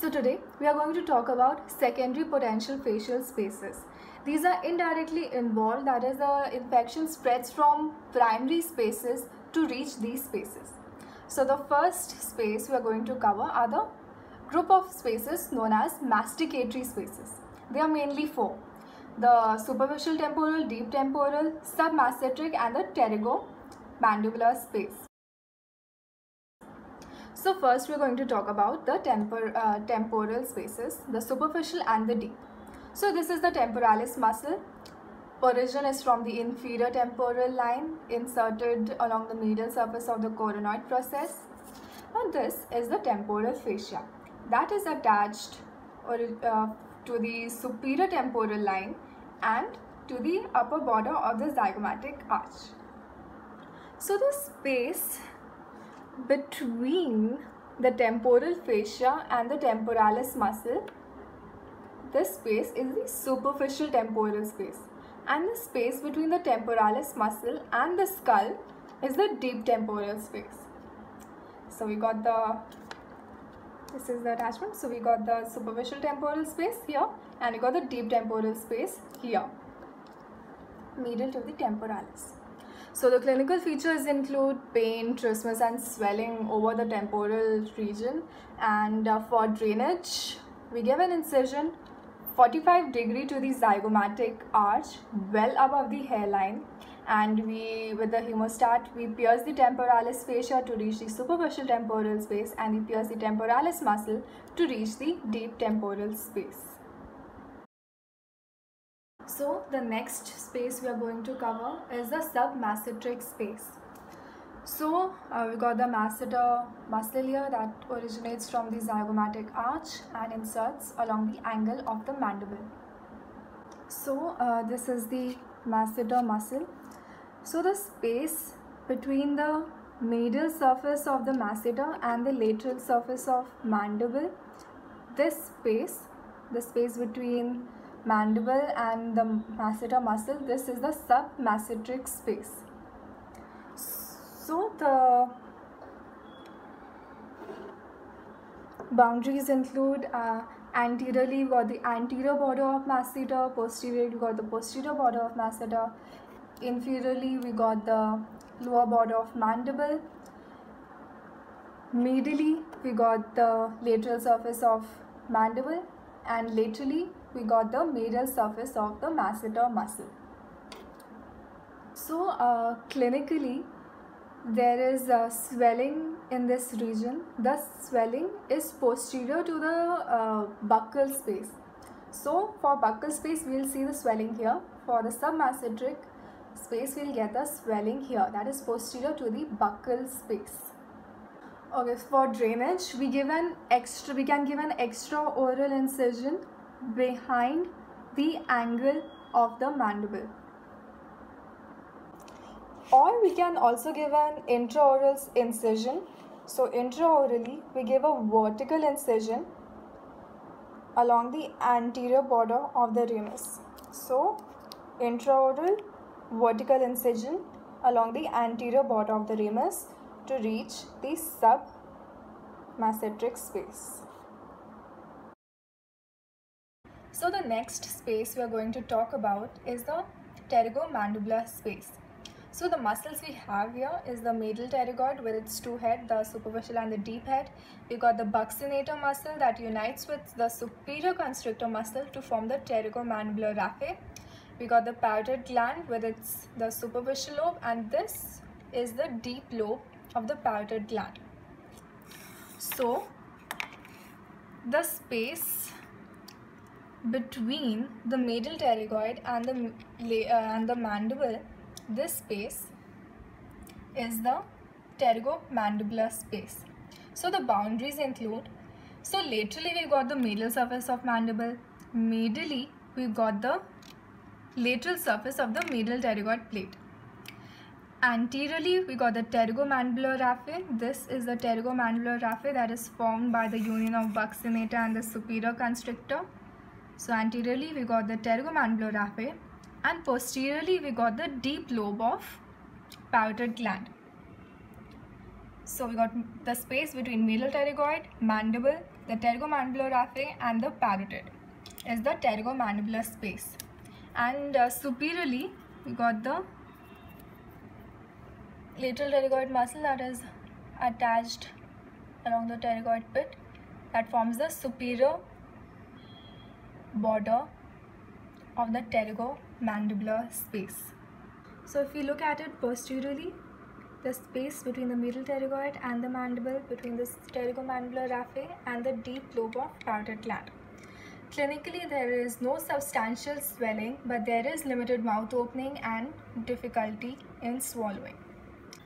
So today we are going to talk about secondary potential facial spaces. These are indirectly involved, that is, the infection spreads from primary spaces to reach these spaces. So the first space we are going to cover are the group of spaces known as masticatory spaces. They are mainly four: the superficial temporal, deep temporal, submasseteric, and the pterygomandibular space. So first we are going to talk about the temporal spaces, the superficial and the deep. So this is the temporalis muscle. Origin is from the inferior temporal line inserted along the medial surface of the coronoid process. And this is the temporal fascia that is attached to the superior temporal line and to the upper border of the zygomatic arch. So the space between the temporal fascia and the temporalis muscle, this space is the superficial temporal space, and the space between the temporalis muscle and the skull is the deep temporal space. So we got this is the attachment. So we got the superficial temporal space here, and we got the deep temporal space here, medial to the temporalis. So the clinical features include pain, trismus, and swelling over the temporal region. And for drainage, we give an incision 45 degree to the zygomatic arch, well above the hairline, and with the hemostat we pierce the temporalis fascia to reach the superficial temporal space, and we pierce the temporalis muscle to reach the deep temporal space. So the next space we are going to cover is the submasseteric space. So we got the masseter muscle here that originates from the zygomatic arch and inserts along the angle of the mandible. So this is the masseter muscle. So the space between the medial surface of the masseter and the lateral surface of mandible, this space, the space between mandible and the masseter muscle, this is the submasseteric space. So the boundaries include anteriorly we got the anterior border of masseter, posteriorly we got the posterior border of masseter, inferiorly we got the lower border of mandible, medially we got the lateral surface of mandible, and laterally we got the medial surface of the masseter muscle. So clinically there is swelling in this region. The swelling is posterior to the buccal space. So for buccal space we will see the swelling here. For the submasseteric space we will get the swelling here, that is posterior to the buccal space. Okay, for drainage we can give an extra oral incision behind the angle of the mandible, or we can also give an intraoral incision. So intraorally we give a vertical incision along the anterior border of the ramus. So intraoral vertical incision along the anterior border of the ramus to reach the submasseteric space. So the next space we are going to talk about is the pterygomandibular space. So the muscles we have here is the medial pterygoid with its two heads, the superficial and the deep head. We got the buccinator muscle that unites with the superior constrictor muscle to form the pterygomandibular raphe. We got the parotid gland with the superficial lobe, and this is the deep lobe of the parotid gland. So the space between the medial pterygoid and the mandible, this space is the pterygomandibular space. So the boundaries include, so laterally we got the medial surface of mandible, medially we got the lateral surface of the medial pterygoid plate. Anteriorly we got the pterygomandibular raphe. This is the pterygomandibular raphe that is formed by the union of buccinator and the superior constrictor. So anteriorly we got the pterygomandibular raphe, and posteriorly we got the deep lobe of parotid gland. So we got the space between medial pterygoid, mandible, the pterygomandibular raphe and the parotid is the pterygomandibular space. And superiorly we got the lateral pterygoid muscle that is attached along the pterygoid pit that forms the superior border of the pterygomandibular space. So if we look at it posteriorly, the space between the medial pterygoid and the mandible, between the pterygomandibular raphe and the deep lobe of parotid gland. Clinically, there is no substantial swelling, but there is limited mouth opening and difficulty in swallowing.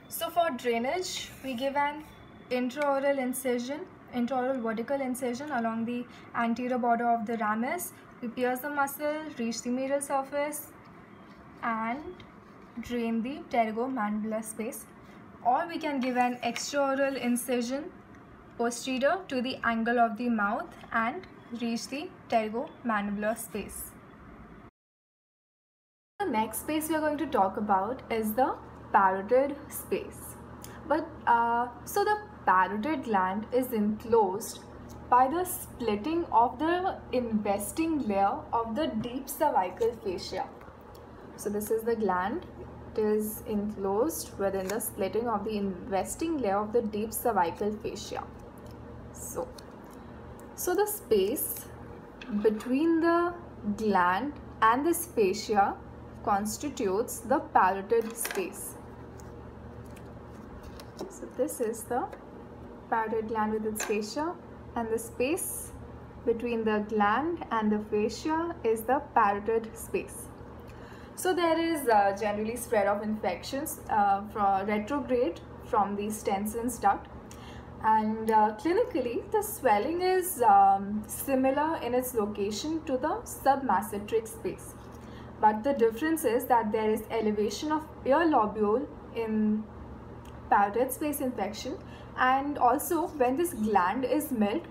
So for drainage, we give an intraoral incision, intraoral vertical incision along the anterior border of the ramus. We pierce the muscle, reach the medial surface and drain the pterygomandibular space. Or we can give an extraoral incision posterior to the angle of the mouth and reach the pterygomandibular space. The next space we are going to talk about is the parotid space. So the parotid gland is enclosed by the splitting of the investing layer of the deep cervical fascia. So this is the gland. It is enclosed within the splitting of the investing layer of the deep cervical fascia. So the space between the gland and this fascia constitutes the parotid space. So this is the parotid gland with its fascia, and the space between the gland and the fascia is the parotid space. So there is generally spread of infections from retrograde from the Stenson's duct, and clinically the swelling is similar in its location to the submasseteric space, but the difference is that there is elevation of ear lobule in parotid space infection, and also when this gland is milked,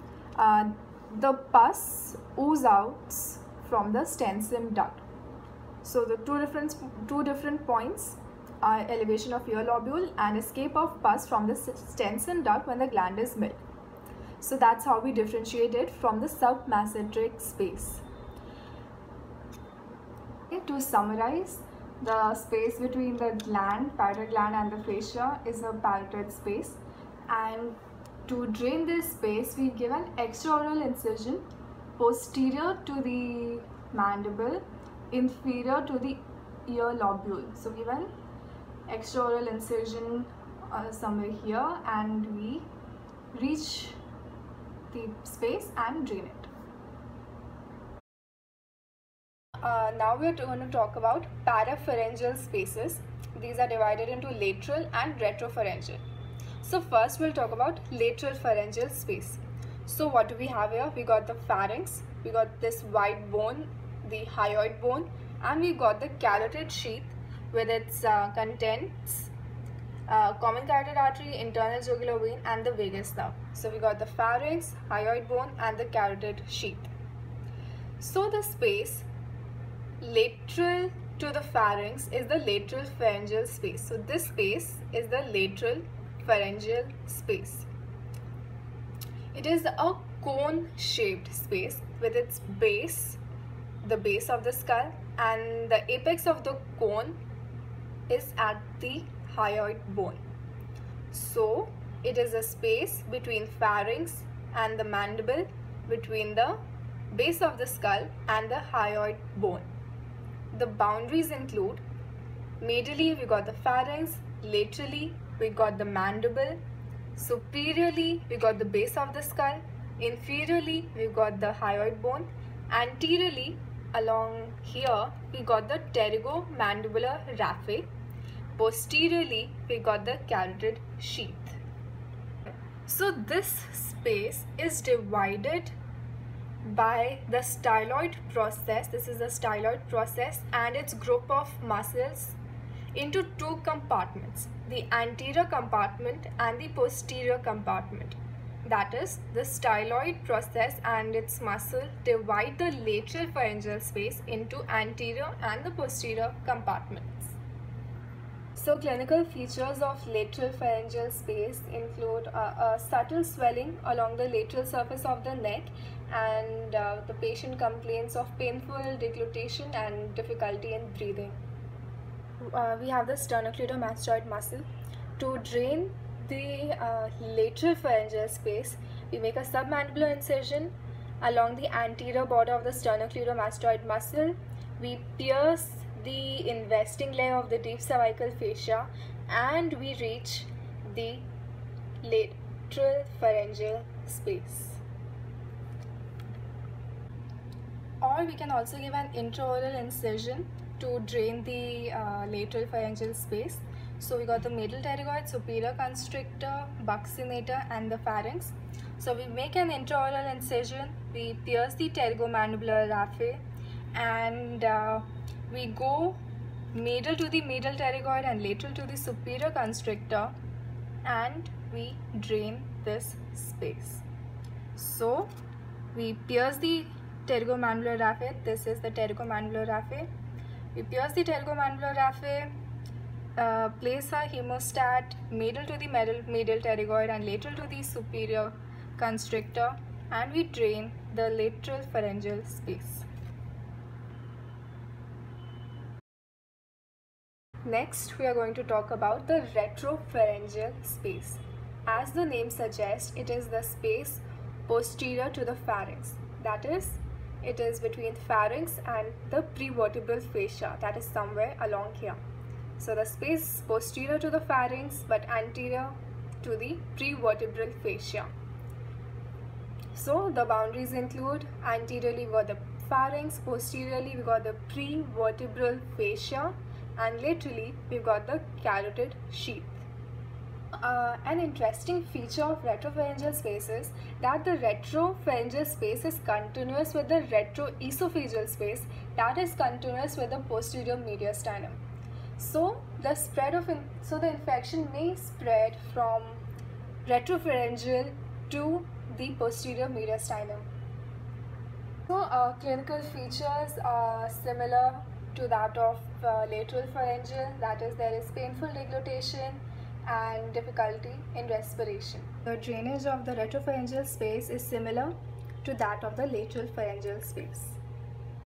the pus oozes out from the Stenson duct. So the two different points are elevation of ear lobule and escape of pus from the Stenson duct when the gland is milked. So that's how we differentiate it from the submasseteric space. Okay, to summarize, the space between the gland, parotid gland and the fascia is a parotid space, and to drain this space we give an extraoral incision posterior to the mandible, inferior to the ear lobule. So give an extraoral incision somewhere here and we reach the space and drain it. Now we are going to talk about parapharyngeal spaces. These are divided into lateral and retropharyngeal. So first we'll talk about lateral pharyngeal space. So what do we have here? We got the pharynx, we got this white bone, the hyoid bone, and we got the carotid sheath with its contents, common carotid artery, internal jugular vein and the vagus nerve. So we got the pharynx, hyoid bone and the carotid sheath. So the space lateral to the pharynx is the lateral pharyngeal space. So this space is the lateral pharyngeal space. It is a cone shaped space with its base, the base of the skull, and the apex of the cone is at the hyoid bone. So it is a space between pharynx and the mandible, between the base of the skull and the hyoid bone. The boundaries include medially we got the pharynx, laterally we got the mandible, superiorly we got the base of the skull, inferiorly we got the hyoid bone, anteriorly along here we got the pterygomandibular raphe, posteriorly we got the carotid sheath. So this space is divided by the styloid process. This is the styloid process and its group of muscles into two compartments, the anterior compartment and the posterior compartment. That is, the styloid process and its muscle divide the lateral pharyngeal space into anterior and the posterior compartments. So clinical features of lateral pharyngeal space include a subtle swelling along the lateral surface of the neck, and the patient complains of painful deglutition and difficulty in breathing. We have the sternocleidomastoid muscle. To drain the lateral pharyngeal space, we make a submandibular incision along the anterior border of the sternocleidomastoid muscle. We pierce the investing layer of the deep cervical fascia, and we reach the lateral pharyngeal space. Or we can also give an intraoral incision to drain the lateral pharyngeal space. So we got the middle pterygoid, superior constrictor, buccinator, and the pharynx. So we make an intraoral incision, we pierce the pterygomandibular raphe, and we go medial to the middle pterygoid and lateral to the superior constrictor, and we drain this space. So we pierce the pterygomandibular raphe. This is the pterygomandibular raphe. We pierce the pterygomandibular raphe, place our hemostat medial to the medial pterygoid and lateral to the superior constrictor, and we drain the lateral pharyngeal space. Next, we are going to talk about the retropharyngeal space. As the name suggests, it is the space posterior to the pharynx. That is, it is between pharynx and the prevertebral fascia, that is somewhere along here. So the space is posterior to the pharynx but anterior to the prevertebral fascia. So the boundaries include: anteriorly we got the pharynx, posteriorly we got the prevertebral fascia, and laterally we've got the carotid sheath. An interesting feature of retropharyngeal space is that the retropharyngeal space is continuous with the retroesophageal space, that is continuous with the posterior mediastinum. So the infection may spread from retropharyngeal to the posterior mediastinum. So clinical features are similar to that of lateral pharyngeal, that is, there is painful deglutition and difficulty in respiration. The drainage of the retropharyngeal space is similar to that of the lateral pharyngeal space.